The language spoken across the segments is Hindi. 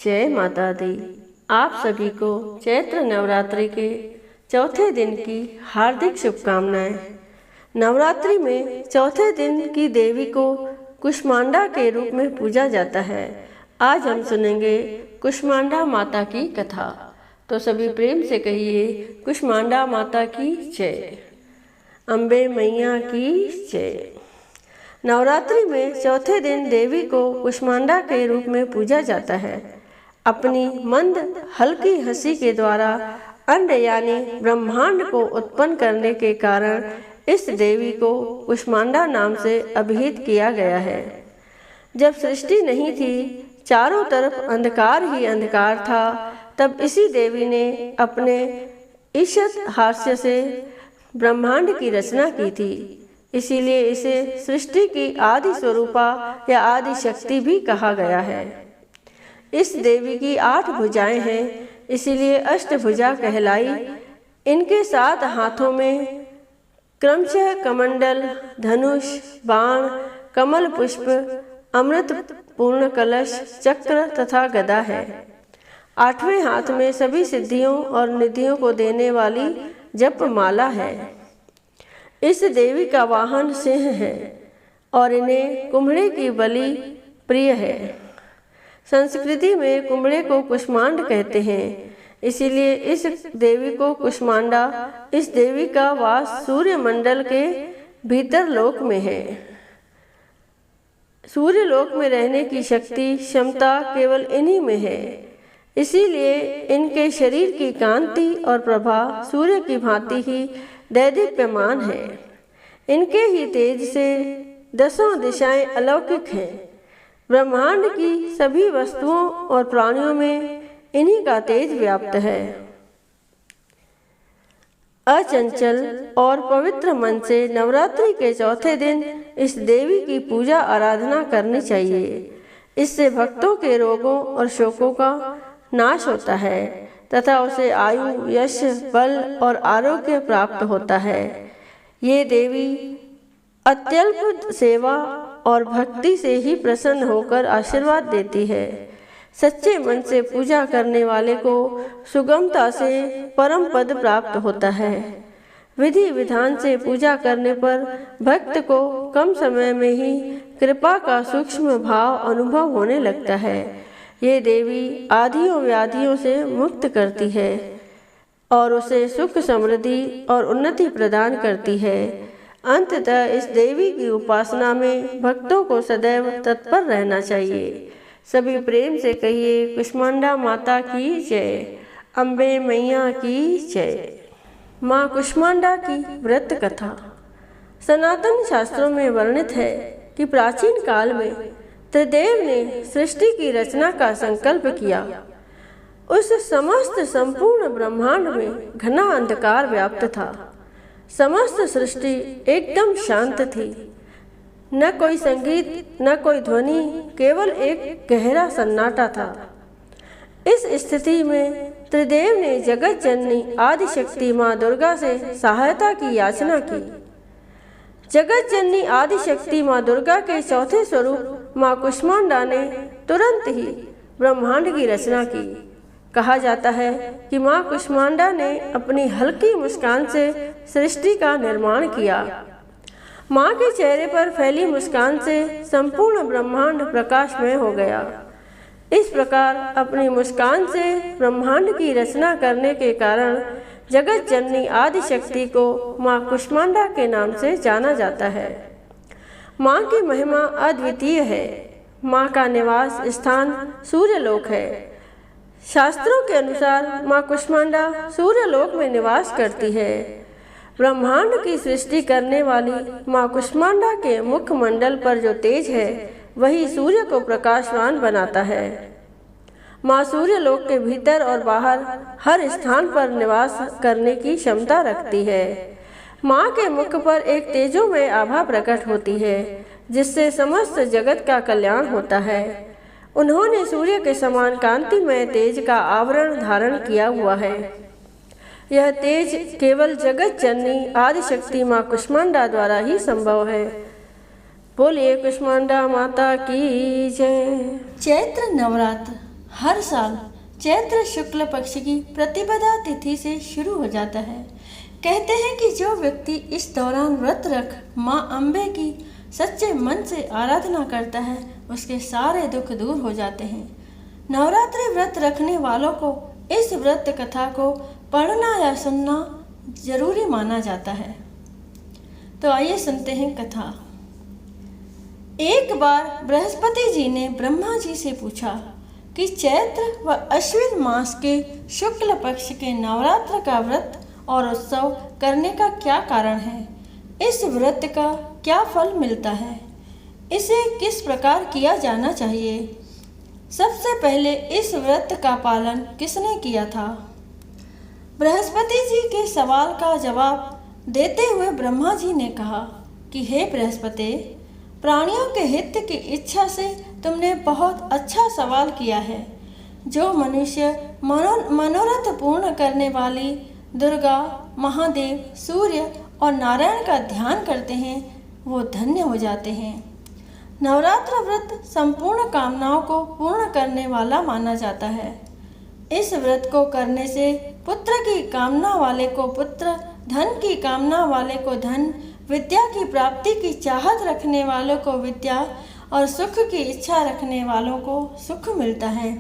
जय माता दी। आप सभी को चैत्र नवरात्रि के चौथे दिन की हार्दिक शुभकामनाएं। नवरात्रि में चौथे दिन की देवी को कुष्मांडा के रूप में पूजा जाता है। आज हम सुनेंगे कुष्मांडा माता की कथा। तो सभी प्रेम से कहिए कुष्मांडा माता की जय, अम्बे मैया की जय। नवरात्रि में चौथे दिन देवी को कुष्मांडा के रूप में पूजा जाता है। अपनी मंद हल्की हंसी के द्वारा अंड यानी ब्रह्मांड को उत्पन्न करने के कारण इस देवी को कुष्मांडा नाम से अभिहित किया गया है। जब सृष्टि नहीं थी, चारों तरफ अंधकार ही अंधकार था, तब इसी देवी ने अपने ईशत हास्य से ब्रह्मांड की रचना की थी। इसीलिए इसे सृष्टि की आदि स्वरूपा या आदि शक्ति भी कहा गया है। इस देवी की 8 भुजाएं हैं, इसीलिए अष्टभुजा कहलाई। इनके 7 हाथों में क्रमशः कमंडल, धनुष, बाण, कमल पुष्प, अमृत पूर्ण कलश, चक्र तथा गदा है। 8वें हाथ में सभी सिद्धियों और निधियों को देने वाली जप माला है। इस देवी का वाहन सिंह है और इन्हें कुम्हड़े की बलि प्रिय है। संस्कृति में कुम्हड़े को कुष्मांड कहते हैं, इसीलिए इस देवी को कुष्मांडा। इस देवी का वास सूर्य मंडल के भीतर लोक में है। सूर्य लोक में रहने की शक्ति क्षमता केवल इन्हीं में है। इसीलिए इनके शरीर की कांति और प्रभा सूर्य की भांति ही दैदीप्यमान है। इनके ही तेज से 10 दिशाएं अलौकिक हैं। ब्रह्मांड की सभी वस्तुओं और प्राणियों में इन्हीं का तेज व्याप्त है। अचंचल और पवित्र मन से नवरात्रि के चौथे दिन इस देवी की पूजा आराधना करनी चाहिए। इससे भक्तों के रोगों और शोकों का नाश होता है तथा उसे आयु, यश, बल और आरोग्य प्राप्त होता है। ये देवी अत्यल्प सेवा और भक्ति से ही प्रसन्न होकर आशीर्वाद देती है। सच्चे मन से पूजा करने वाले को सुगमता से परम पद प्राप्त होता है। विधि विधान से पूजा करने पर भक्त को कम समय में ही कृपा का सूक्ष्म भाव अनुभव होने लगता है। ये देवी आधियों व्याधियों से मुक्त करती है और उसे सुख, समृद्धि और उन्नति प्रदान करती है। अंततः इस देवी की उपासना में भक्तों को सदैव तत्पर रहना चाहिए। सभी प्रेम से कहिए कुष्मांडा माता की जय, अम्बे मैया की जय। माँ कुष्मांडा की व्रत कथा। सनातन शास्त्रों में वर्णित है कि प्राचीन काल में त्रिदेव ने सृष्टि की रचना का संकल्प किया। उस समस्त संपूर्ण ब्रह्मांड में घना अंधकार व्याप्त था। समस्त सृष्टि एकदम शांत थी। न कोई संगीत, न कोई ध्वनि, केवल एक गहरा सन्नाटा था। इस स्थिति में त्रिदेव ने जगत जननी आदिशक्ति माँ दुर्गा से सहायता की याचना की। जगत जननी आदिशक्ति माँ दुर्गा के चौथे स्वरूप माँ कुष्मांडा ने तुरंत ही ब्रह्मांड की रचना की। कहा जाता है कि माँ कुष्मांडा ने अपनी हल्की मुस्कान से सृष्टि का निर्माण किया। माँ के चेहरे पर फैली मुस्कान से संपूर्ण ब्रह्मांड प्रकाशमय हो गया। इस प्रकार अपनी मुस्कान से ब्रह्मांड की रचना करने के कारण जगत जननी आदिशक्ति को माँ कुष्मांडा के नाम से जाना जाता है। माँ की महिमा अद्वितीय है। माँ का निवास स्थान सूर्यलोक है। शास्त्रों के अनुसार माँ कुष्मांडा सूर्यलोक में निवास करती है। ब्रह्मांड की सृष्टि करने वाली माँ कुष्मांडा के मुखमंडल पर जो तेज है, वही सूर्य को प्रकाशवान बनाता है। माँ सूर्यलोक के भीतर और बाहर हर स्थान पर निवास करने की क्षमता रखती है। माँ के मुख पर एक तेजोमय आभा प्रकट होती है, जिससे समस्त जगत का कल्याण होता है। उन्होंने सूर्य के समान कांतिमय तेज का आवरण धारण किया हुआ है। यह तेज केवल जगत जननी आदिशक्ति माँ कुष्मांडा द्वारा ही संभव है। बोलिए कुष्मांडा माता की जय। चैत्र नवरात्र हर साल चैत्र शुक्ल पक्ष की प्रतिपदा तिथि से शुरू हो जाता है। कहते हैं कि जो व्यक्ति इस दौरान व्रत रख माँ अम्बे की सच्चे मन से आराधना करता है उसके सारे दुख दूर हो जाते हैं। नवरात्रि व्रत रखने वालों को इस व्रत कथा को पढ़ना या सुनना जरूरी माना जाता है। तो आइए सुनते हैं कथा। एक बार बृहस्पति जी ने ब्रह्मा जी से पूछा कि चैत्र व अश्विन मास के शुक्ल पक्ष के नवरात्र का व्रत और उत्सव करने का क्या कारण है? इस व्रत का क्या फल मिलता है? इसे किस प्रकार किया जाना चाहिए? सबसे पहले इस व्रत का पालन किसने किया था? बृहस्पति जी के सवाल का जवाब देते हुए ब्रह्मा जी ने कहा कि हे बृहस्पति, प्राणियों के हित की इच्छा से तुमने बहुत अच्छा सवाल किया है। जो मनुष्य मनोरथ पूर्ण करने वाली दुर्गा, महादेव, सूर्य और नारायण का ध्यान करते हैं वो धन्य हो जाते हैं। नवरात्र व्रत संपूर्ण कामनाओं को पूर्ण करने वाला माना जाता है। इस व्रत को करने से पुत्र की कामना वाले को पुत्र, धन की कामना वाले को धन, विद्या की प्राप्ति की चाहत रखने वालों को विद्या और सुख की इच्छा रखने वालों को सुख मिलता है।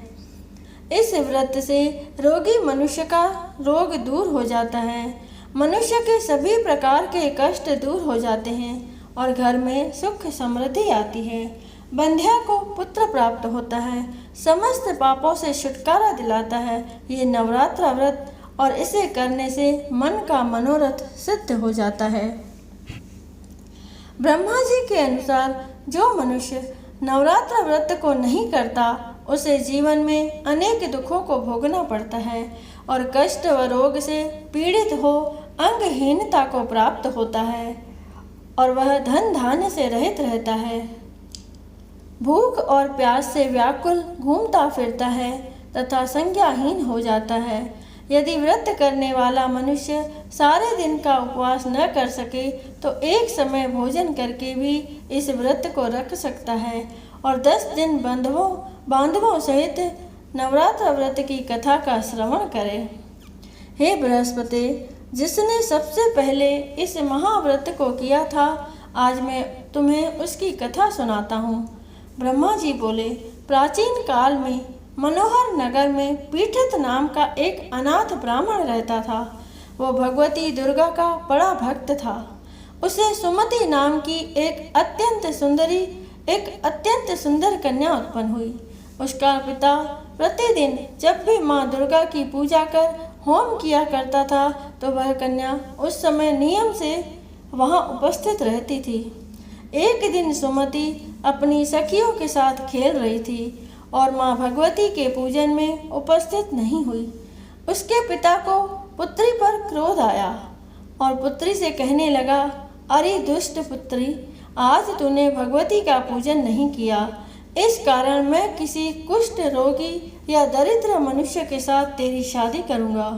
इस व्रत से रोगी मनुष्य का रोग दूर हो जाता है, मनुष्य के सभी प्रकार के कष्ट दूर हो जाते हैं और घर में सुख समृद्धि आती है। बंध्या को पुत्र प्राप्त होता है, समस्त पापों से छुटकारा दिलाता है ये नवरात्र व्रत, और इसे करने से मन का मनोरथ सिद्ध हो जाता है। ब्रह्मा जी के अनुसार जो मनुष्य नवरात्र व्रत को नहीं करता उसे जीवन में अनेक दुखों को भोगना पड़ता है और कष्ट व रोग से पीड़ित हो अंगहीनता को प्राप्त होता है और वह धन धान्य से रहित रहता है। भूख और प्यास से व्याकुल घूमता फिरता है तथा संज्ञाहीन हो जाता है। यदि व्रत करने वाला मनुष्य सारे दिन का उपवास न कर सके तो एक समय भोजन करके भी इस व्रत को रख सकता है और 10 दिन बांधवों सहित नवरात्र व्रत की कथा का श्रवण करे। हे बृहस्पति, जिसने सबसे पहले इस महाव्रत को किया था, आज मैं तुम्हें उसकी कथा सुनाता हूँ। ब्रह्मा जी बोले, प्राचीन काल में मनोहर नगर में पीठित नाम का एक अनाथ ब्राह्मण रहता था। वो भगवती दुर्गा का बड़ा भक्त था। उसे सुमति नाम की एक अत्यंत सुंदर कन्या उत्पन्न हुई। उसका पिता प्रतिदिन जब भी माँ दुर्गा की पूजा कर होम किया करता था तो वह कन्या उस समय नियम से वहाँ उपस्थित रहती थी। एक दिन सुमति अपनी सखियों के साथ खेल रही थी और माँ भगवती के पूजन में उपस्थित नहीं हुई। उसके पिता को पुत्री पर क्रोध आया और पुत्री से कहने लगा, अरे दुष्ट पुत्री, आज तूने भगवती का पूजन नहीं किया, इस कारण मैं किसी कुष्ठ रोगी या दरिद्र मनुष्य के साथ तेरी शादी करूँगा।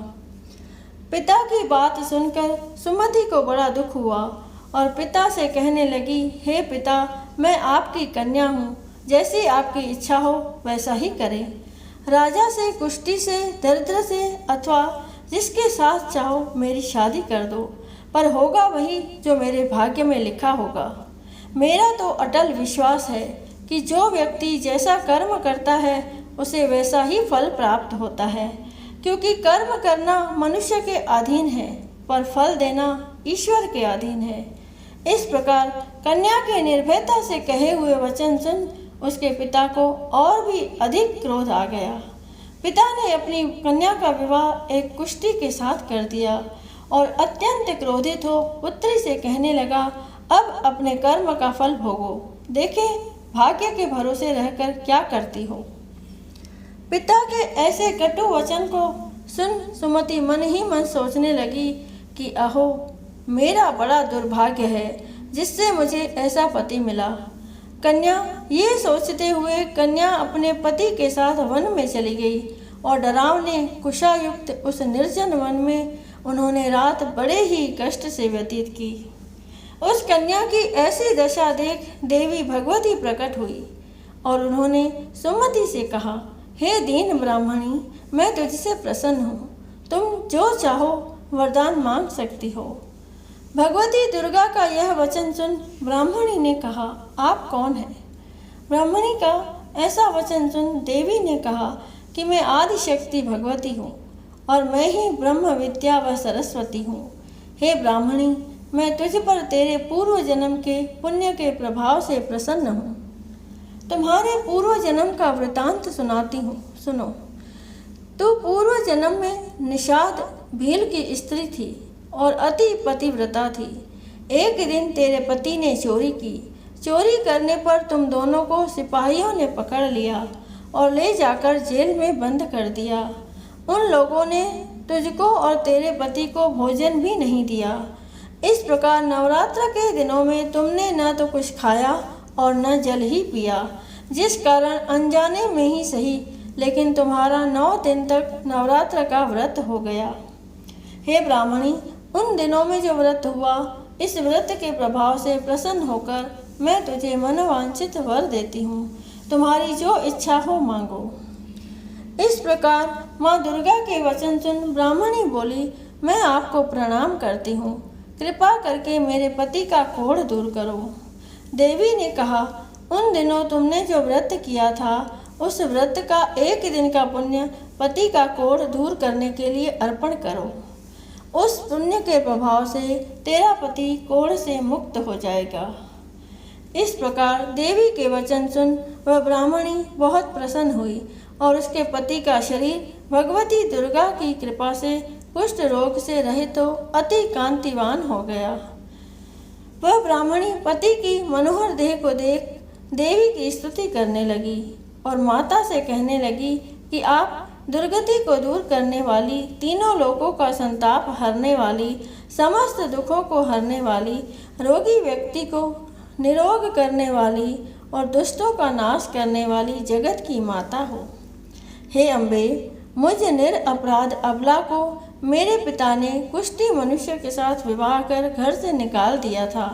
पिता की बात सुनकर सुमति को बड़ा दुख हुआ और पिता से कहने लगी, हे पिता, मैं आपकी कन्या हूँ, जैसी आपकी इच्छा हो वैसा ही करें। राजा से, कुष्ठी से, दरिद्र से अथवा जिसके साथ चाहो मेरी शादी कर दो, पर होगा वही जो मेरे भाग्य में लिखा होगा। मेरा तो अटल विश्वास है कि जो व्यक्ति जैसा कर्म करता है उसे वैसा ही फल प्राप्त होता है, क्योंकि कर्म करना मनुष्य के अधीन है पर फल देना ईश्वर के अधीन है। इस प्रकार कन्या के निर्भयता से कहे हुए वचन सुन उसके पिता को और भी अधिक क्रोध आ गया। पिता ने अपनी कन्या का विवाह एक कुष्ठी के साथ कर दिया और अत्यंत क्रोधित हो पुत्री से कहने लगा, अब अपने कर्म का फल भोगो, देखे भाग्य के भरोसे रहकर क्या करती हो। पिता के ऐसे कटु वचन को सुन सुमति मन ही मन सोचने लगी कि अहो, मेरा बड़ा दुर्भाग्य है जिससे मुझे ऐसा पति मिला। कन्या ये सोचते हुए कन्या अपने पति के साथ वन में चली गई और डरावने कुशायुक्त उस निर्जन वन में उन्होंने रात बड़े ही कष्ट से व्यतीत की। उस कन्या की ऐसी दशा देख देवी भगवती प्रकट हुई और उन्होंने सुमति से कहा हे दीन ब्राह्मणी, मैं तुझसे प्रसन्न हूँ, तुम जो चाहो वरदान मांग सकती हो। भगवती दुर्गा का यह वचन सुन ब्राह्मणी ने कहा, आप कौन हैं? ब्राह्मणी का ऐसा वचन सुन देवी ने कहा कि मैं आदि शक्ति भगवती हूँ और मैं ही ब्रह्म विद्या व सरस्वती हूँ। हे ब्राह्मणी, मैं तुझ पर तेरे पूर्व जन्म के पुण्य के प्रभाव से प्रसन्न हूँ। तुम्हारे पूर्व जन्म का वृतांत सुनाती हूँ, सुनो। तू पूर्व जन्म में निषाद भील की स्त्री थी और अति पतिव्रता थी। एक दिन तेरे पति ने चोरी की। चोरी करने पर तुम दोनों को सिपाहियों ने पकड़ लिया और ले जाकर जेल में बंद कर दिया। उन लोगों ने तुझको और तेरे पति को भोजन भी नहीं दिया। इस प्रकार नवरात्र के दिनों में तुमने न तो कुछ खाया और न जल ही पिया, जिस कारण अनजाने में ही सही लेकिन तुम्हारा 9 दिन तक नवरात्र का व्रत हो गया। हे ब्राह्मणी, उन दिनों में जो व्रत हुआ, इस व्रत के प्रभाव से प्रसन्न होकर मैं तुझे मनोवांछित वर देती हूँ। तुम्हारी जो इच्छा हो मांगो। इस प्रकार माँ दुर्गा के वचन सुन ब्राह्मणी बोली, मैं आपको प्रणाम करती हूँ, कृपा करके मेरे पति का कोढ़ दूर करो। देवी ने कहा, उन दिनों तुमने जो व्रत किया था, उस व्रत का 1 दिन का पुण्य पति का कोढ़ दूर करने के लिए अर्पण करो। उस पुण्य के प्रभाव से तेरा पति कोढ़ से मुक्त हो जाएगा। इस प्रकार देवी के वचन सुन वह ब्राह्मणी बहुत प्रसन्न हुई और उसके पति का शरीर भगवती दुर्गा की कृपा से कुष्ठ रोग से रहित तो अति कांतिवान हो गया। वह ब्राह्मणी पति की मनोहर देह को देख देवी की स्तुति करने लगी और माता से कहने लगी कि आप दुर्गति को दूर करने वाली, तीनों लोकों का संताप हरने वाली, समस्त दुखों को हरने वाली, रोगी व्यक्ति को निरोग करने वाली और दुष्टों का नाश करने वाली जगत की माता हो। हे अम्बे, मुझ निरपराध अबला को मेरे पिता ने कुष्ठी मनुष्य के साथ विवाह कर घर से निकाल दिया था।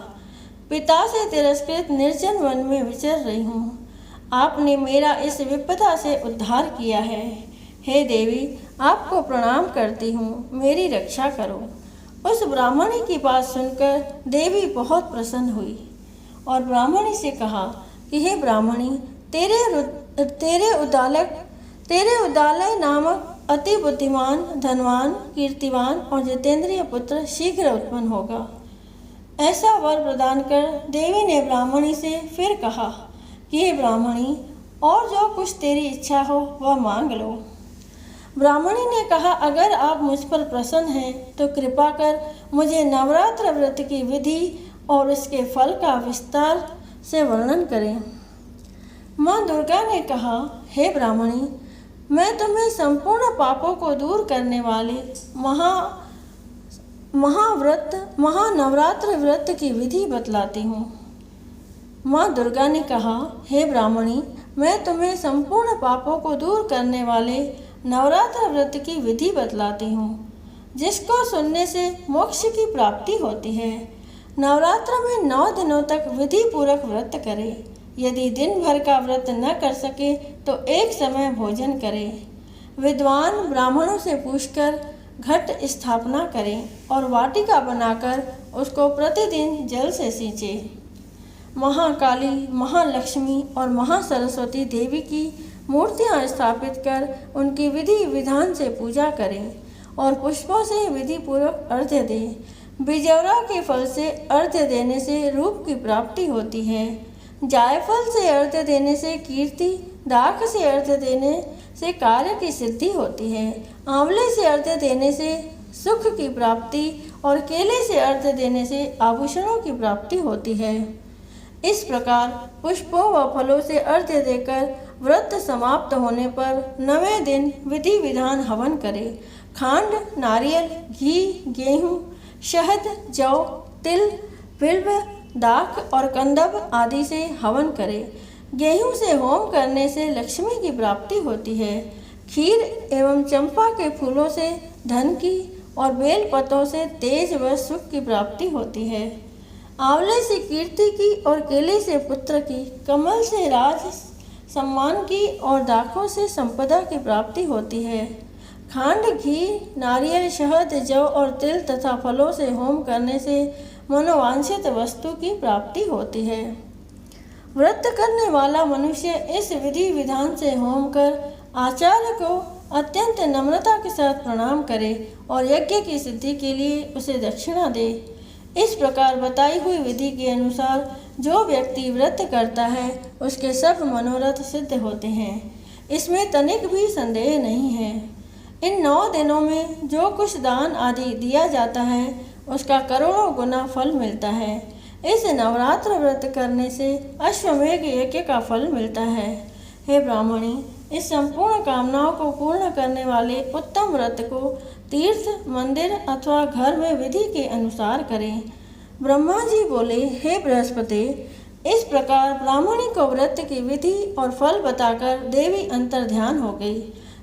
पिता से तिरस्कृत निर्जन वन में विचर रही हूँ। आपने मेरा इस विपदा से उद्धार किया है। हे देवी, आपको प्रणाम करती हूँ, मेरी रक्षा करो। उस ब्राह्मणी की बात सुनकर देवी बहुत प्रसन्न हुई और ब्राह्मणी से कहा कि हे ब्राह्मणी, तेरे उदालय नामक अति बुद्धिमान, धनवान, कीर्तिवान और जितेंद्रिय पुत्र शीघ्र उत्पन्न होगा। ऐसा वर प्रदान कर देवी ने ब्राह्मणी से फिर कहा कि हे ब्राह्मणी, और जो कुछ तेरी इच्छा हो वह मांग लो। ब्राह्मणी ने कहा, अगर आप मुझ पर प्रसन्न हैं तो कृपा कर मुझे नवरात्र व्रत की विधि और इसके फल का विस्तार से वर्णन करें। माँ दुर्गा ने कहा, हे ब्राह्मणी, मैं तुम्हें संपूर्ण पापों को दूर करने वाले महानवरात्र व्रत की विधि बतलाती हूँ। माँ दुर्गा ने कहा, हे ब्राह्मणी, मैं तुम्हें संपूर्ण पापों को दूर करने वाले नवरात्र व्रत की विधि बतलाती हूँ, जिसको सुनने से मोक्ष की प्राप्ति होती है। नवरात्र में 9 दिनों तक विधि पूर्वक व्रत करें। यदि दिन भर का व्रत न कर सके तो एक समय भोजन करें। विद्वान ब्राह्मणों से पूछकर घट स्थापना करें और वाटिका बनाकर उसको प्रतिदिन जल से सींचें। महाकाली, महालक्ष्मी और महासरस्वती देवी की मूर्तियां स्थापित कर उनकी विधि विधान से पूजा करें और पुष्पों से विधि पूर्वक अर्घ्य दें। बिजौरा के फल से अर्घ्य देने से रूप की प्राप्ति होती है। जायफल से अर्घ्य देने से कीर्ति, दाख से अर्घ्य देने से कार्य की सिद्धि होती है, आंवले से अर्घ्य देने से सुख की प्राप्ति और केले से अर्घ्य देने से आभूषणों की प्राप्ति होती है। इस प्रकार पुष्पों व फलों से अर्घ्य देकर व्रत समाप्त होने पर 9वें दिन विधि विधान हवन करें। खांड, नारियल, घी, गेहूँ, शहद, जौ, तिल, बिल्व, दाख और कंदब आदि से हवन करें। गेहूं से होम करने से लक्ष्मी की प्राप्ति होती है। खीर एवं चंपा के फूलों से धन की और बेल पत्तों से तेज व सुख की प्राप्ति होती है। आंवले से कीर्ति की और केले से पुत्र की, कमल से राज सम्मान की और दाखों से संपदा की प्राप्ति होती है। खांड, घी, नारियल, शहद, जौ और तिल तथा फलों से होम करने से मनोवांछित वस्तु की प्राप्ति होती है। व्रत करने वाला मनुष्य इस विधि विधान से होम कर आचार्य को अत्यंत नम्रता के साथ प्रणाम करे और यज्ञ की सिद्धि के लिए उसे दक्षिणा दे। इस प्रकार बताई हुई विधि के अनुसार जो व्यक्ति व्रत करता है उसके सब मनोरथ सिद्ध होते हैं, इसमें तनिक भी संदेह नहीं है। इन 9 दिनों में जो कुछ दान आदि दिया जाता है उसका करोड़ों गुना फल मिलता है। इस नवरात्र व्रत करने से अश्वमेघ यज्ञ का फल मिलता है। हे ब्राह्मणी, इस संपूर्ण कामनाओं को पूर्ण करने वाले उत्तम व्रत को तीर्थ, मंदिर अथवा घर में विधि के अनुसार करें। ब्रह्मा जी बोले, हे बृहस्पति, इस प्रकार ब्राह्मणी को व्रत की विधि और फल बताकर देवी अंतर्ध्यान हो गई।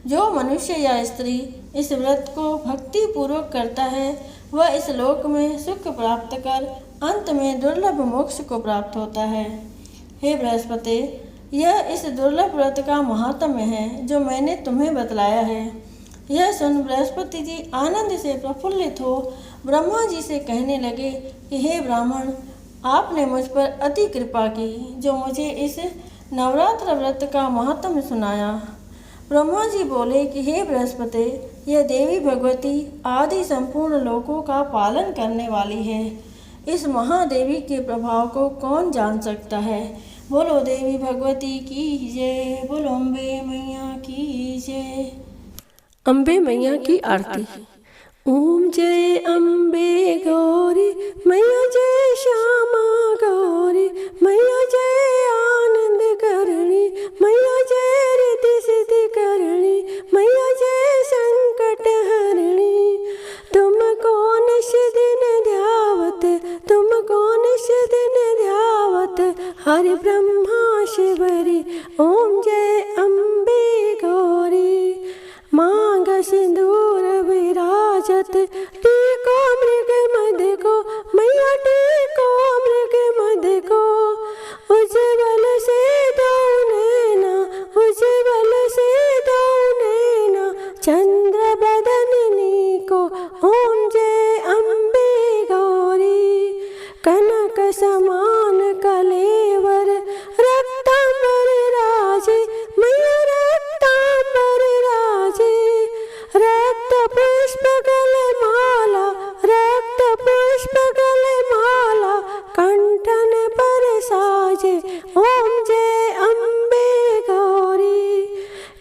जो मनुष्य या स्त्री इस व्रत को भक्ति पूर्वक करता है वह इस लोक में सुख प्राप्त कर अंत में दुर्लभ मोक्ष को प्राप्त होता है। हे बृहस्पति, यह इस दुर्लभ व्रत का महात्म्य है जो मैंने तुम्हें बतलाया है। यह सुन बृहस्पति जी आनंद से प्रफुल्लित हो ब्रह्मा जी से कहने लगे कि हे ब्राह्मण, आपने मुझ पर अति कृपा की जो मुझे इस नवरात्र व्रत का महात्म्य सुनाया। ब्रह्मा जी बोले कि हे बृहस्पति, यह देवी भगवती आदि संपूर्ण लोकों का पालन करने वाली है। इस महादेवी के प्रभाव को कौन जान सकता है। बोलो देवी भगवती की जय, बोलो अम्बे मैया की जय। अम्बे मैया की आरती। ओम जय अम्बे गौरी मैया, जय श्यामा गौरी मैया, जय आनंद करणी मैया, जय रिद्धि सिद्धि करणी मैया, जय संकट हरणी। तुमको निश दिन ध्यावत, तुमको निश दिन ध्यावत हरि ब्रह्मा शिवरी। ओम जय अम्बे गौरी। मांग सिंदूर विराजत, टीको मृग मद को मैया, टीको मृग मद को। उज्ज्वल से दो नैना, उज्ज्वल से दो नैना चंद्र बदननी को। ओम जय अम्बे गौरी। कनक समान कलेवर रक्तांबर राजे मैया, रक्तांबर राजे। रक्त पुष्प गल माला, रक्त पुष्प गल माला कंठन पर साजे। ओम जय अम्बे गौरी।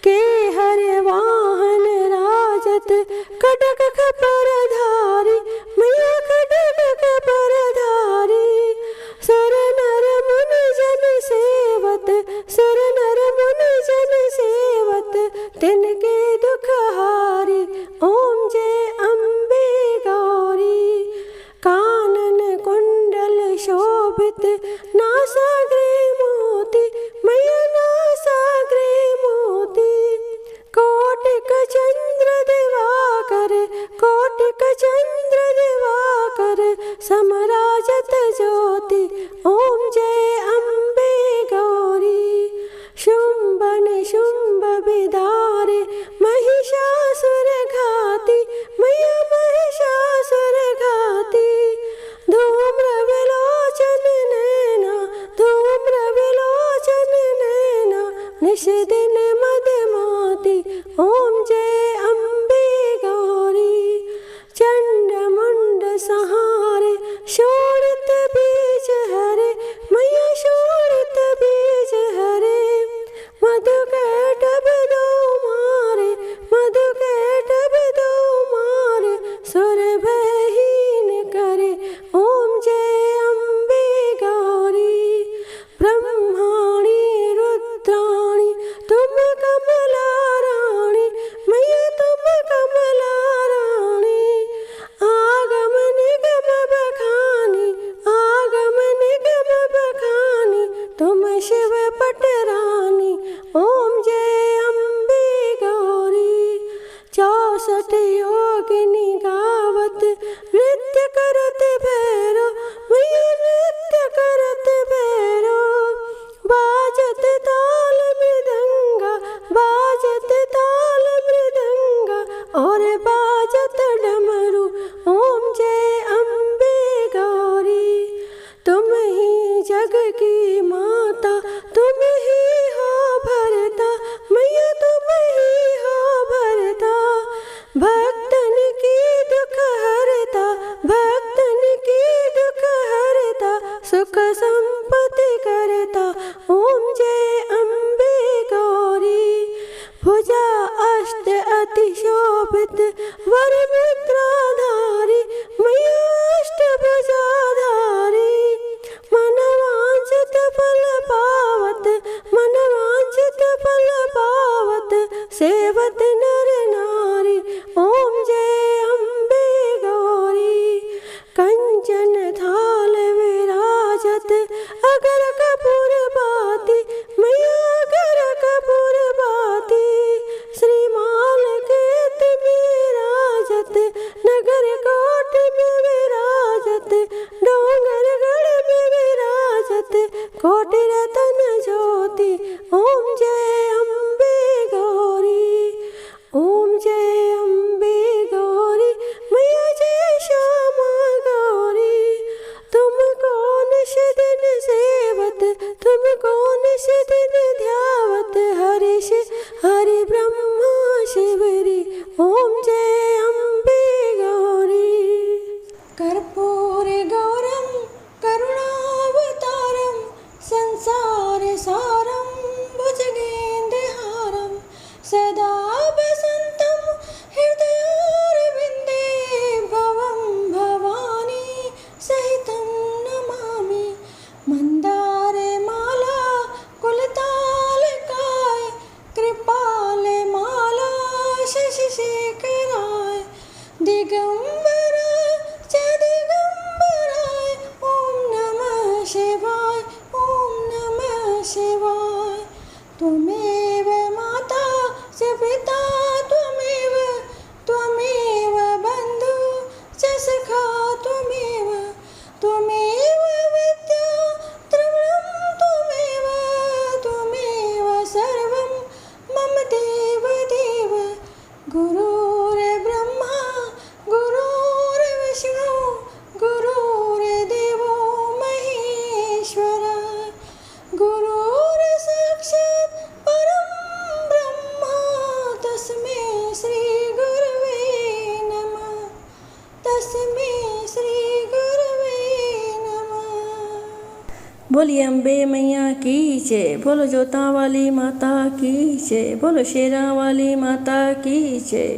के हर वाहन राजत, खड्ग खपर धारी मैया, खड्ग खपर धारी। सुर नर मुनि जन सेवत, सुर नर मुनि जन सेवत तिनके दुख हारी। ओम जय अम्बे गौरी। कानन कुंडल शोभित, नासाग्रे मोती मैया, नासाग्रे मोती। कोटिक चंद्र दिवाकर, कोटिक चंद्र दिवाकर समराजत ज्योति। ओम जय अम्बे गौरी। शुंभ निशुंभ विदारे महिषासुर घाती मैया, महिषासुर घाती। धूम्र विलोचन नैना, धूम्र विलोचन नैना निश दिन मदमाती। ओम जय अम्बे गौरी। चंड मुंड सहारे, शोणित बीज हरे मैया, शोणित बीज हरे। मधु कैटभ दो मारे, मधु कैटभ दो मारे सुर भयहीन करे। ओम जय अम्बे गौरी। ब्रह्माणी रुद्राणी तुम कमला रानी मैया, तुम कमला रानी। आगम निगम बखानी, आगम निगम बखानी तुम शिव पटरानी। ओम जय अम्बे गौरी। 64 योगिनी गावत, नृत्य करत भैरो मैया, नृत्य करत भैरो। बाजत ताल मृदंग अष्ट अति शोभित वर मुद्राधारी मैया अष्टभुजाधारी मनवांछित फल पावत मनवांछित फल पावत सेवत नर नारी ओम जय अम्बे गौरी कंचन थाल विराजत अगर कपूर बाती मैया अगर कपूर बाती श्रीमाल केत विराजत नगर कोट में विराजत डोंगर गढ़ में विराजत कोटि रतन ज्योति ओम जय अम्बे गौरी ओम जय अम्बे गौरी मैया जय श्यामा गौरी तुम कौन दिन सेवत तुम कौन दिन ध्यावत हरिश हरि ब्रह्मा शिवरी ओम जय अम्बे गौरी कर्पूर गौरम करुणावतारम संसार सारम भुजगेन्द्रहारम सदा वसन्तं हृदयारविन्दे भवं भवानी सहितं नमामि मंदारे माला कुलतालकाय कृपाल माला शशिशेखराय दिगंबराय च दिगंबराय ओम नमः शिवाय ओम नमः शिवाय त्वमेव माता च पिता त्वमेव त्वमेव बन्धु च सखा त्वमेव त्वमेव विद्या द्रविणं त्वमेव त्वमेव सर्वं मम देव देव गुरुर्ब्रह्मा गुरुर्विष्णु गुरुर्देवो महेश्वरा गुरुर्साक्षात् परं ब्रह्मा तस्मै श्री गुरवे नमः तस्मै श्री गुरवे नमः। बोलिए अम्बे मैया की जय, बोलो जोता वाली माता की जय, बोलो शेरा वाली माता की जय।